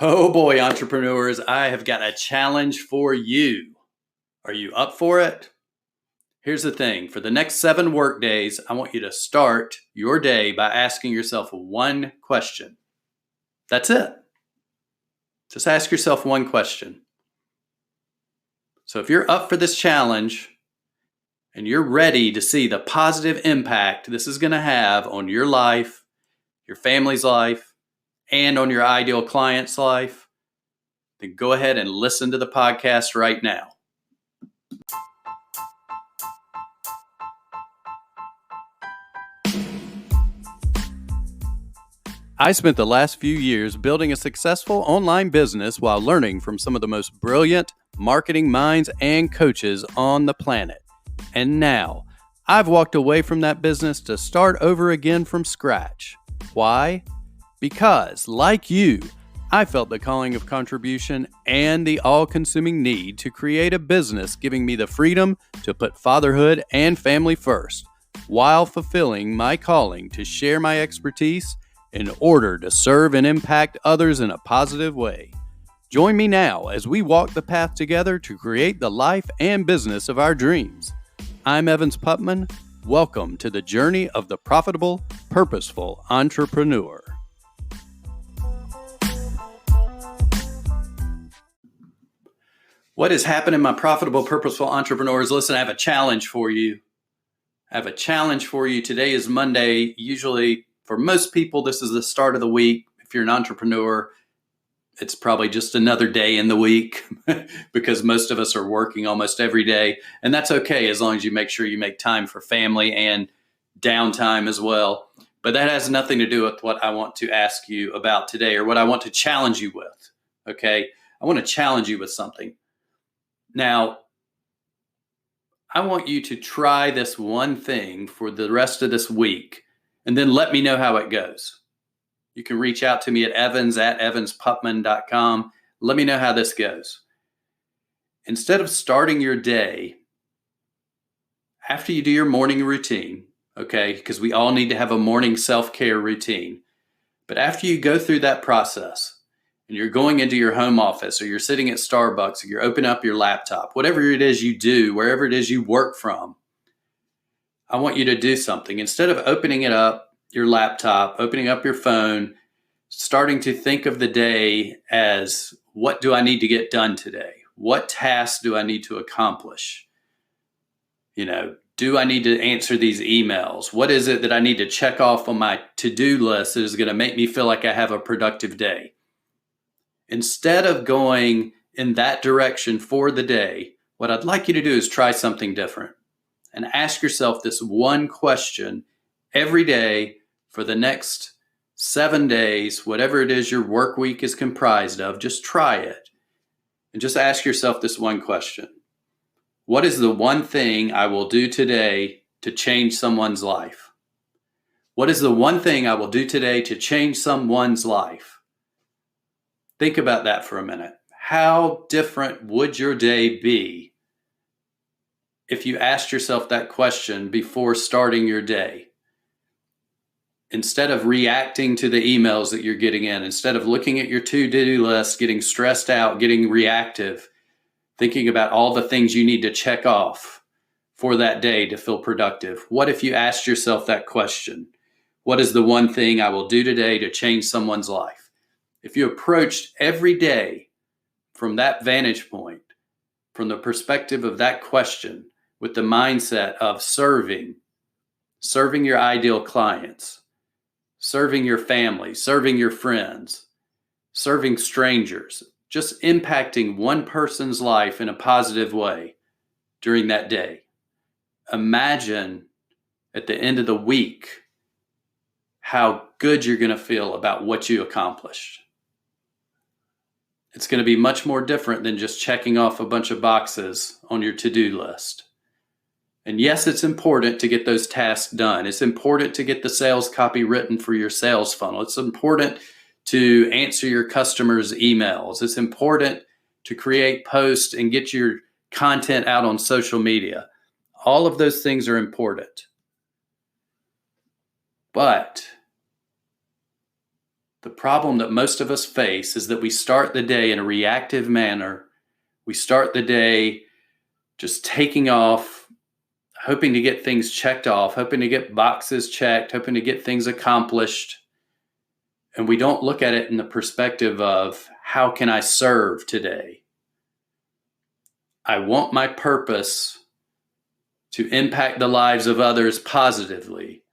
Oh boy, entrepreneurs, I have got a challenge for you. Are you up for it? Here's the thing. For the next 7 work days, I want you to start your day by asking yourself one question. That's it. Just ask yourself one question. So if you're up for this challenge and you're ready to see the positive impact this is going to have on your life, your family's life, and on your ideal client's life, then go ahead and listen to the podcast right now. I spent the last few years building a successful online business while learning from some of the most brilliant marketing minds and coaches on the planet. And now, I've walked away from that business to start over again from scratch. Why? Because, like you, I felt the calling of contribution and the all-consuming need to create a business giving me the freedom to put fatherhood and family first, while fulfilling my calling to share my expertise in order to serve and impact others in a positive way. Join me now as we walk the path together to create the life and business of our dreams. I'm Evans Putman. Welcome to the journey of the profitable, purposeful entrepreneur. What is happening, my profitable, purposeful entrepreneurs? Listen, I have a challenge for you. Today is Monday. Usually, for most people, this is the start of the week. If you're an entrepreneur, it's probably just another day in the week because most of us are working almost every day. And that's okay as long as you make sure you make time for family and downtime as well. But that has nothing to do with what I want to ask you about today or what I want to challenge you with. Okay? I want to challenge you with something. Now, I want you to try this one thing for the rest of this week and then let me know how it goes. You can reach out to me at evans@evansputman.com. Let me know how this goes. Instead of starting your day after you do your morning routine, okay, because we all need to have a morning self-care routine, but after you go through that process and you're going into your home office or you're sitting at Starbucks or you're opening up your laptop, whatever it is you do, wherever it is you work from, I want you to do something. Instead of opening it up, your laptop, opening up your phone, starting to think of the day as, what do I need to get done today? What tasks do I need to accomplish? Do I need to answer these emails? What is it that I need to check off on my to-do list that is going to make me feel like I have a productive day? Instead of going in that direction for the day, what I'd like you to do is try something different and ask yourself this one question every day for the next 7 days, whatever it is your work week is comprised of. Just try it and just ask yourself this one question. What is the one thing I will do today to change someone's life? What is the one thing I will do today to change someone's life? Think about that for a minute. How different would your day be if you asked yourself that question before starting your day? Instead of reacting to the emails that you're getting in, instead of looking at your to-do list, getting stressed out, getting reactive, thinking about all the things you need to check off for that day to feel productive, what if you asked yourself that question? What is the one thing I will do today to change someone's life? If you approached every day from that vantage point, from the perspective of that question, with the mindset of serving your ideal clients, serving your family, serving your friends, serving strangers, just impacting one person's life in a positive way during that day. Imagine at the end of the week how good you're going to feel about what you accomplished. It's going to be much more different than just checking off a bunch of boxes on your to-do list. And yes, it's important to get those tasks done. It's important to get the sales copy written for your sales funnel. It's important to answer your customers' emails. It's important to create posts and get your content out on social media. All of those things are important. But The problem that most of us face is that we start the day in a reactive manner. We start the day just taking off, hoping to get things checked off, hoping to get boxes checked, hoping to get things accomplished. And we don't look at it in the perspective of, how can I serve today? I want my purpose to impact the lives of others positively.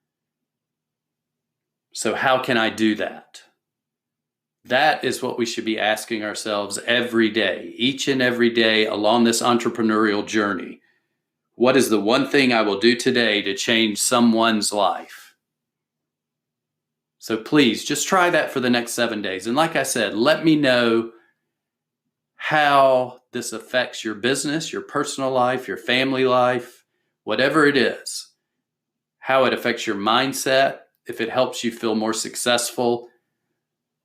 So how can I do that? That is what we should be asking ourselves every day, each and every day along this entrepreneurial journey. What is the one thing I will do today to change someone's life? So please just try that for the next 7 days. And like I said, let me know how this affects your business, your personal life, your family life, whatever it is, how it affects your mindset, if it helps you feel more successful.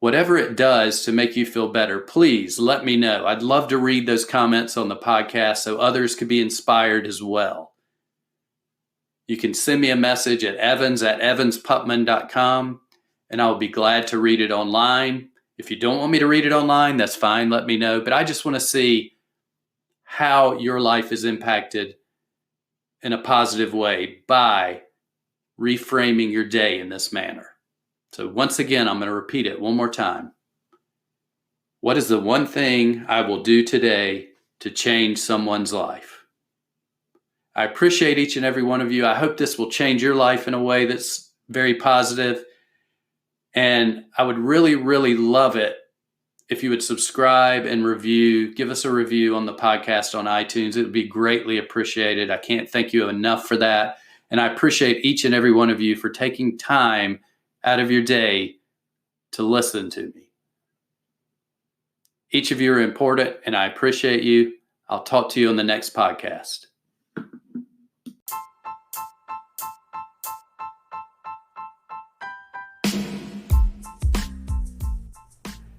Whatever it does to make you feel better, please let me know. I'd love to read those comments on the podcast so others could be inspired as well. You can send me a message at evans@evansputman.com, and I'll be glad to read it online. If you don't want me to read it online, that's fine. Let me know. But I just want to see how your life is impacted in a positive way by reframing your day in this manner. So once again, I'm going to repeat it one more time. What is the one thing I will do today to change someone's life? I appreciate each and every one of you. I hope this will change your life in a way that's very positive. And I would really, really love it if you would subscribe and review, give us a review on the podcast on iTunes. It would be greatly appreciated. I can't thank you enough for that. And I appreciate each and every one of you for taking time out of your day to listen to me. Each of you are important, and I appreciate you. I'll talk to you on the next podcast.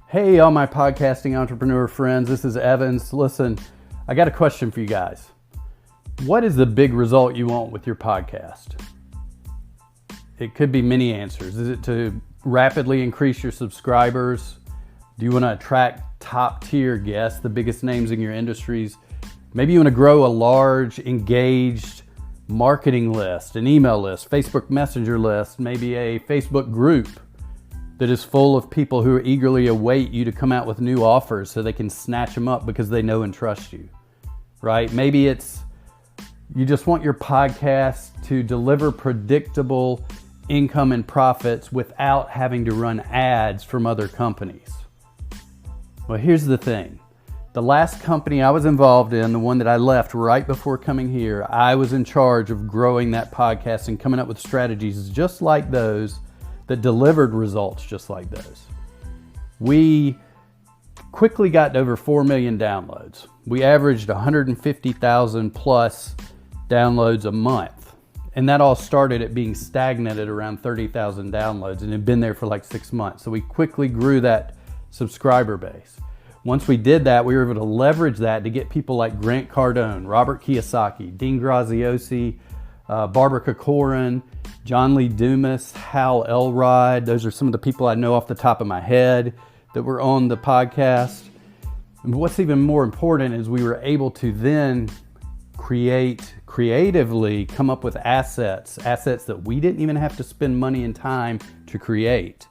Hey, all my podcasting entrepreneur friends, this is Evans. Listen, I got a question for you guys. What is the big result you want with your podcast? It could be many answers. Is it to rapidly increase your subscribers? Do you want to attract top tier guests, the biggest names in your industries? Maybe you want to grow a large, engaged marketing list, an email list, Facebook Messenger list, maybe a Facebook group that is full of people who eagerly await you to come out with new offers so they can snatch them up because they know and trust you, right? Maybe it's you just want your podcast to deliver predictable income and profits without having to run ads from other companies. Well, here's the thing. The last company I was involved in, the one that I left right before coming here, I was in charge of growing that podcast and coming up with strategies just like those that delivered results just like those. We quickly got to over 4 million downloads. We averaged 150,000 plus downloads a month. And that all started at being stagnant at around 30,000 downloads and had been there for like 6 months. So we quickly grew that subscriber base. Once we did that, we were able to leverage that to get people like Grant Cardone, Robert Kiyosaki, Dean Graziosi, Barbara Corcoran, John Lee Dumas, Hal Elrod. Those are some of the people I know off the top of my head that were on the podcast. And what's even more important is we were able to then creatively come up with assets that we didn't even have to spend money and time to create,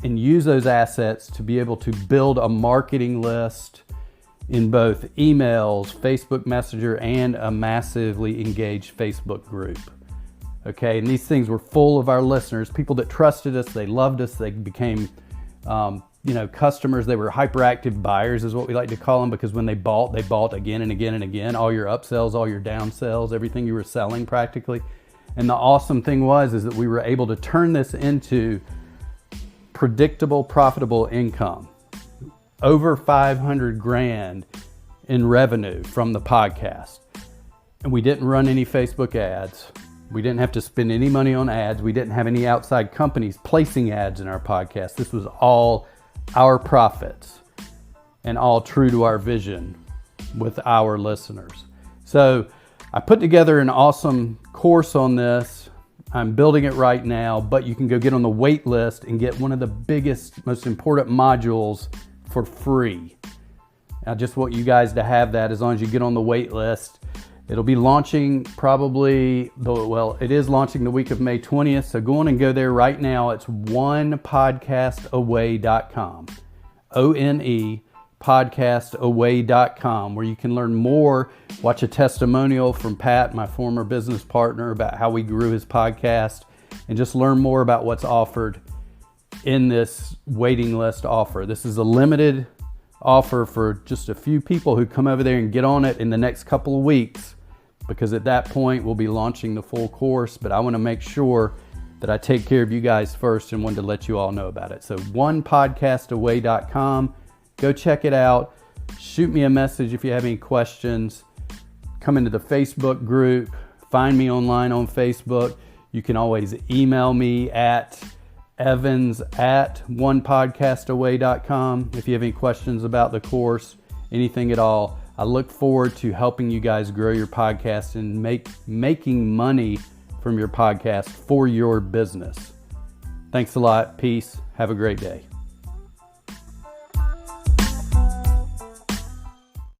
and use those assets to be able to build a marketing list in both emails, Facebook Messenger, and a massively engaged Facebook group. Okay, and these things were full of our listeners, people that trusted us, they loved us, they became customers. They were hyperactive buyers is what we like to call them, because when they bought again and again and again, all your upsells, all your downsells, everything you were selling practically. And the awesome thing is that we were able to turn this into predictable, profitable income. Over 500 grand in revenue from the podcast. And we didn't run any Facebook ads. We didn't have to spend any money on ads. We didn't have any outside companies placing ads in our podcast. This was all our profits and all true to our vision with our listeners. So I put together an awesome course on this I'm building it right now, but you can go get on the wait list and get one of the biggest, most important modules for free. I just want you guys to have that as long as you get on the wait list. It'll be launching it is launching the week of May 20th. So go on and go there right now. It's onepodcastaway.com. ONE podcastaway.com, where you can learn more, watch a testimonial from Pat, my former business partner, about how we grew his podcast, and just learn more about what's offered in this waiting list offer. This is a limited offer for just a few people who come over there and get on it in the next couple of weeks, because at that point we'll be launching the full course. But I want to make sure that I take care of you guys first and wanted to let you all know about it. So onepodcastaway.com. Go check it out. Shoot me a message if you have any questions. Come into the Facebook group. Find me online on Facebook. You can always email me at evans@onepodcastaway.com if you have any questions about the course, anything at all. I look forward to helping you guys grow your podcast and making money from your podcast for your business. Thanks a lot. Peace. Have a great day.